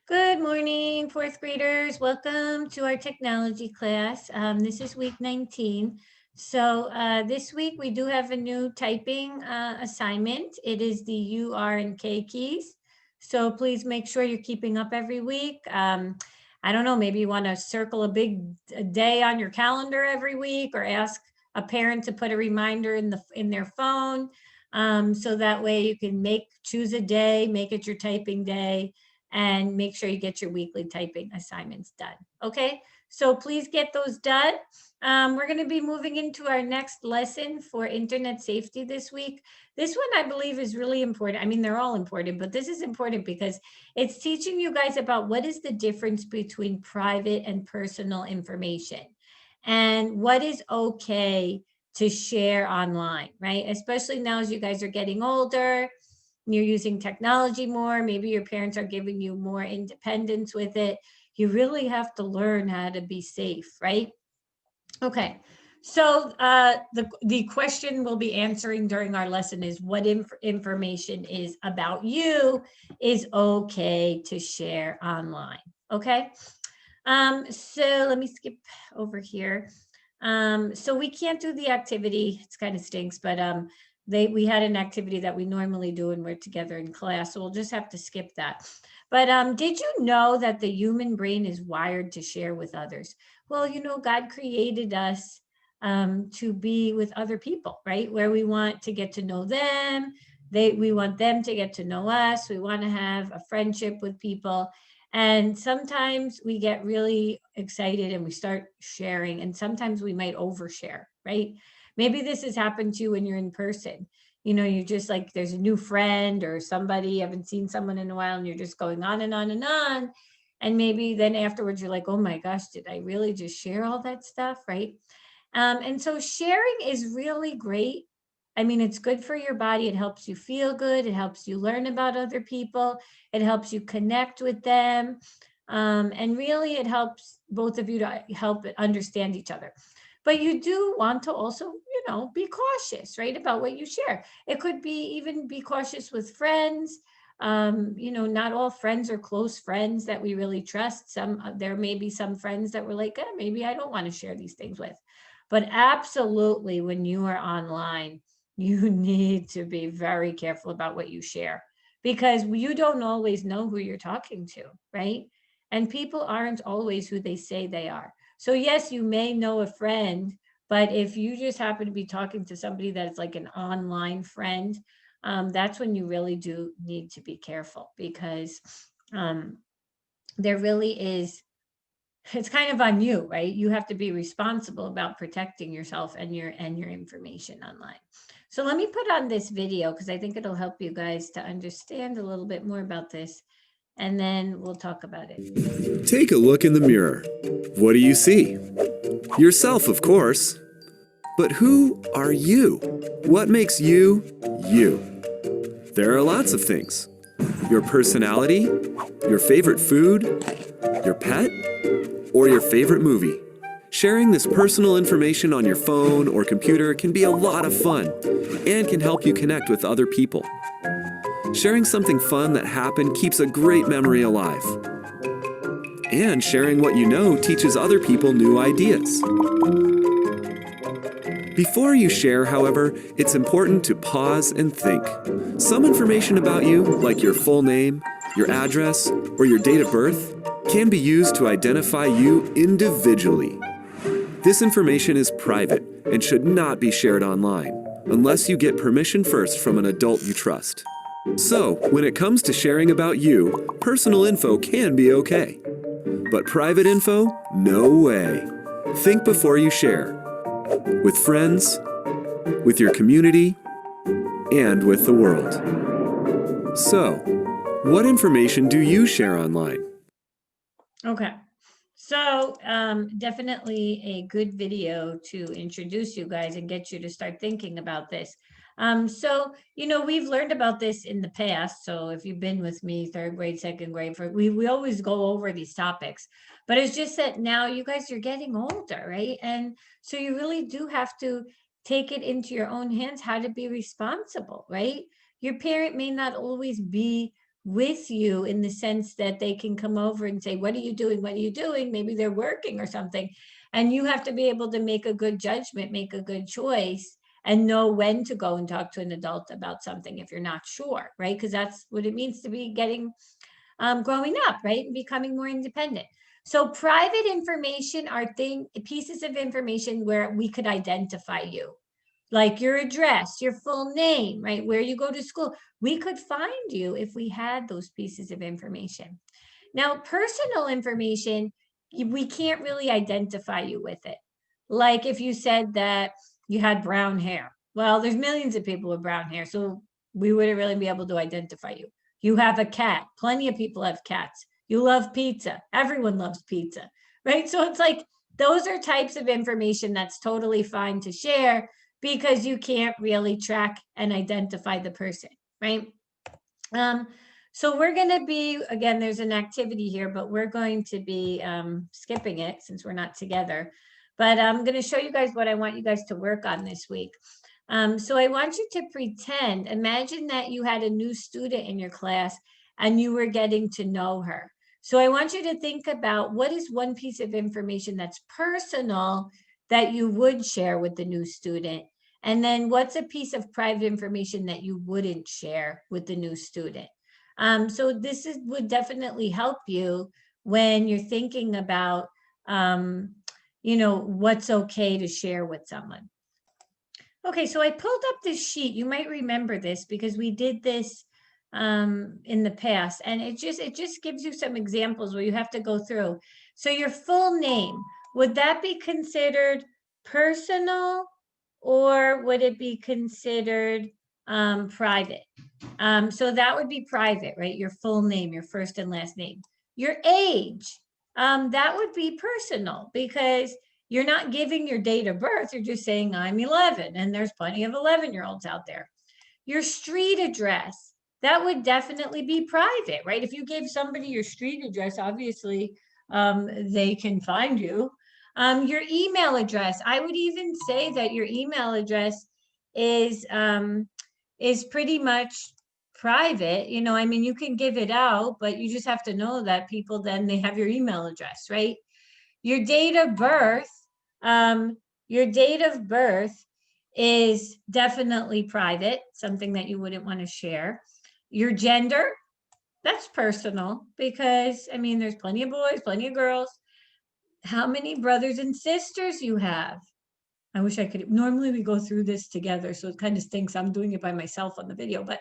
Good morning, fourth graders. Welcome to our technology class. This is week 19. So this week we do have a new typing assignment. It is the U, R, and K keys. So please make sure you're keeping up every week. I don't know, maybe you want to circle a big day on your calendar every week or ask a parent to put a reminder in their phone. So that way you can choose a day, make it your typing day, and make sure you get your weekly typing assignments done. Okay, so please get those done. We're going to be moving into our next lesson for internet safety this week. This one I believe is really important. I mean, they're all important, but this is important because it's teaching you guys about what is the difference between private and personal information and what is okay to share online, right? Especially now as you guys are getting older, you're using technology more, maybe your parents are giving you more independence with it. You really have to learn how to be safe, right? Okay. So the question we'll be answering during our lesson is what information is about you is okay to share online. Okay. So let me skip over here. So we can't do the activity. It's kind of stinks, but we had an activity that we normally do when we're together in class, so we'll just have to skip that. But did you know that the human brain is wired to share with others? Well, God created us to be with other people, right? Where we want to get to know them. We want them to get to know us. We want to have a friendship with people. And sometimes we get really excited and we start sharing, and sometimes we might overshare, right? Maybe this has happened to you when you're in person. You're just like, there's a new friend or somebody, you haven't seen someone in a while, and you're just going on and on and on. And maybe then afterwards you're like, oh my gosh, did I really just share all that stuff, right? And so sharing is really great. I mean, it's good for your body. It helps you feel good. It helps you learn about other people. It helps you connect with them. And really, it helps both of you to help understand each other. But you do want to also, be cautious, right, about what you share. It could be even be cautious with friends. Not all friends are close friends that we really trust. There may be some friends that we're like, maybe I don't want to share these things with. But absolutely, when you are online, you need to be very careful about what you share because you don't always know who you're talking to, right? And people aren't always who they say they are. So, yes, you may know a friend, but if you just happen to be talking to somebody that's like an online friend, that's when you really do need to be careful because um, there really is, it's kind of on you, right? You have to be responsible about protecting yourself and your information online. So let me put on this video because I think it'll help you guys to understand a little bit more about this, and then we'll talk about it. Take a look in the mirror. What do you see? Yourself, of course. But who are you? What makes you, you? There are lots of things. Your personality, your favorite food, your pet, or your favorite movie. Sharing this personal information on your phone or computer can be a lot of fun and can help you connect with other people. Sharing something fun that happened keeps a great memory alive. And sharing what you know teaches other people new ideas. Before you share, however, it's important to pause and think. Some information about you, like your full name, your address, or your date of birth, can be used to identify you individually. This information is private and should not be shared online, unless you get permission first from an adult you trust. So, when it comes to sharing about you, personal info can be okay. But private info? No way. Think before you share. With friends, with your community, and with the world. So, what information do you share online? Okay. So definitely a good video to introduce you guys and get you to start thinking about this. We've learned about this in the past. So if you've been with me, third grade, second grade, we always go over these topics. But it's just that now you guys are getting older, right? And so you really do have to take it into your own hands how to be responsible, right? Your parent may not always be with you in the sense that they can come over and say, what are you doing? What are you doing? Maybe they're working or something. And you have to be able to make a good judgment, make a good choice, and know when to go and talk to an adult about something if you're not sure, right? Because that's what it means to be growing up, right? And becoming more independent. So private information are pieces of information where we could identify you, like your address, your full name, right? Where you go to school. We could find you if we had those pieces of information. Now, personal information, we can't really identify you with it. Like if you said that you had brown hair. Well, there's millions of people with brown hair, so we wouldn't really be able to identify you. You have a cat. Plenty of people have cats. You love pizza. Everyone loves pizza, right? So it's like those are types of information that's totally fine to share because you can't really track and identify the person, right? So we're going to be, again, there's an activity here, but we're going to be skipping it since we're not together. But I'm going to show you guys what I want you guys to work on this week. So I want you to pretend, imagine that you had a new student in your class and you were getting to know her. So I want you to think about what is one piece of information that's personal that you would share with the new student. And then what's a piece of private information that you wouldn't share with the new student? So this would definitely help you when you're thinking about, what's okay to share with someone. Okay, so I pulled up this sheet. You might remember this because we did this in the past, and it just gives you some examples where you have to go through. So your full name, would that be considered personal, or would it be considered private? So that would be private, right? Your full name, your first and last name. Your age, that would be personal because you're not giving your date of birth. You're just saying I'm 11, and there's plenty of 11-year-olds out there. Your street address, that would definitely be private, right? If you gave somebody your street address, obviously they can find you. Your email address, I would even say that your email address is pretty much private. I mean, you can give it out, but you just have to know that people then they have your email address, right? Your date of birth, your date of birth is definitely private, something that you wouldn't want to share. Your gender, that's personal because, I mean, there's plenty of boys, plenty of girls. How many brothers and sisters you have. I wish I could. Normally we go through this together, so it kind of stinks. I'm doing it by myself on the video, but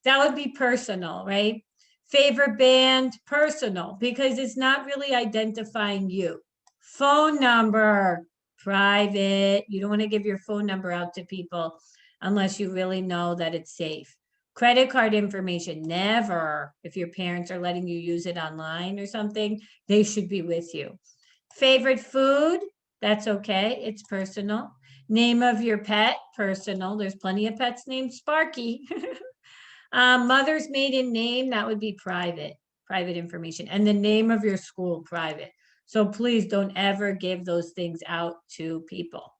that would be personal, right? Favorite band, personal, because it's not really identifying you. Phone number, private. You don't want to give your phone number out to people unless you really know that it's safe. Credit card information, never. If your parents are letting you use it online or something, they should be with you. Favorite food, that's okay. It's personal. Name of your pet, personal. There's plenty of pets named Sparky. Mother's maiden name, that would be private information. And the name of your school, private. So please don't ever give those things out to people.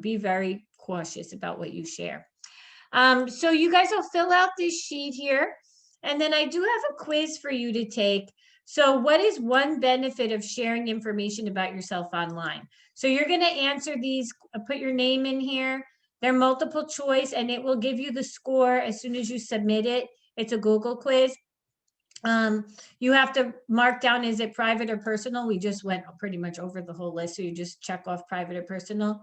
Be very cautious about what you share. So you guys will fill out this sheet here. And then I do have a quiz for you to take. So what is one benefit of sharing information about yourself online? So you're going to answer these, put your name in here. They're multiple choice, and it will give you the score as soon as you submit it. It's a Google quiz. You have to mark down, is it private or personal? We just went pretty much over the whole list, so you just check off private or personal.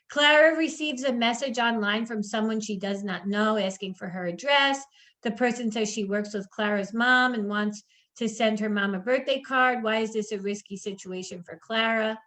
Clara receives a message online from someone she does not know asking for her address. The person says she works with Clara's mom and wants to send her mom a birthday card. Why is this a risky situation for Clara?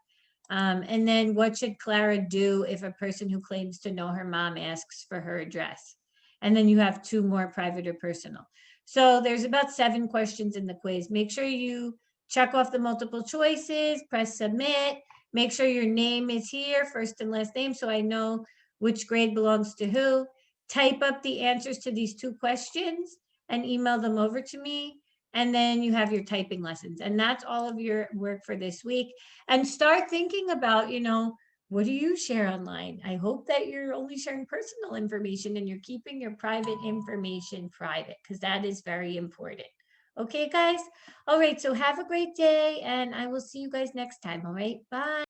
And then what should Clara do if a person who claims to know her mom asks for her address? And then you have 2 more, private or personal. So there's about 7 questions in the quiz. Make sure you check off the multiple choices, press submit, make sure your name is here, first and last name, so I know which grade belongs to who. Type up the answers to these 2 questions and email them over to me. And then you have your typing lessons. And that's all of your work for this week. And start thinking about, what do you share online? I hope that you're only sharing personal information and you're keeping your private information private, because that is very important. Okay, guys? All right, so have a great day and I will see you guys next time. All right, bye.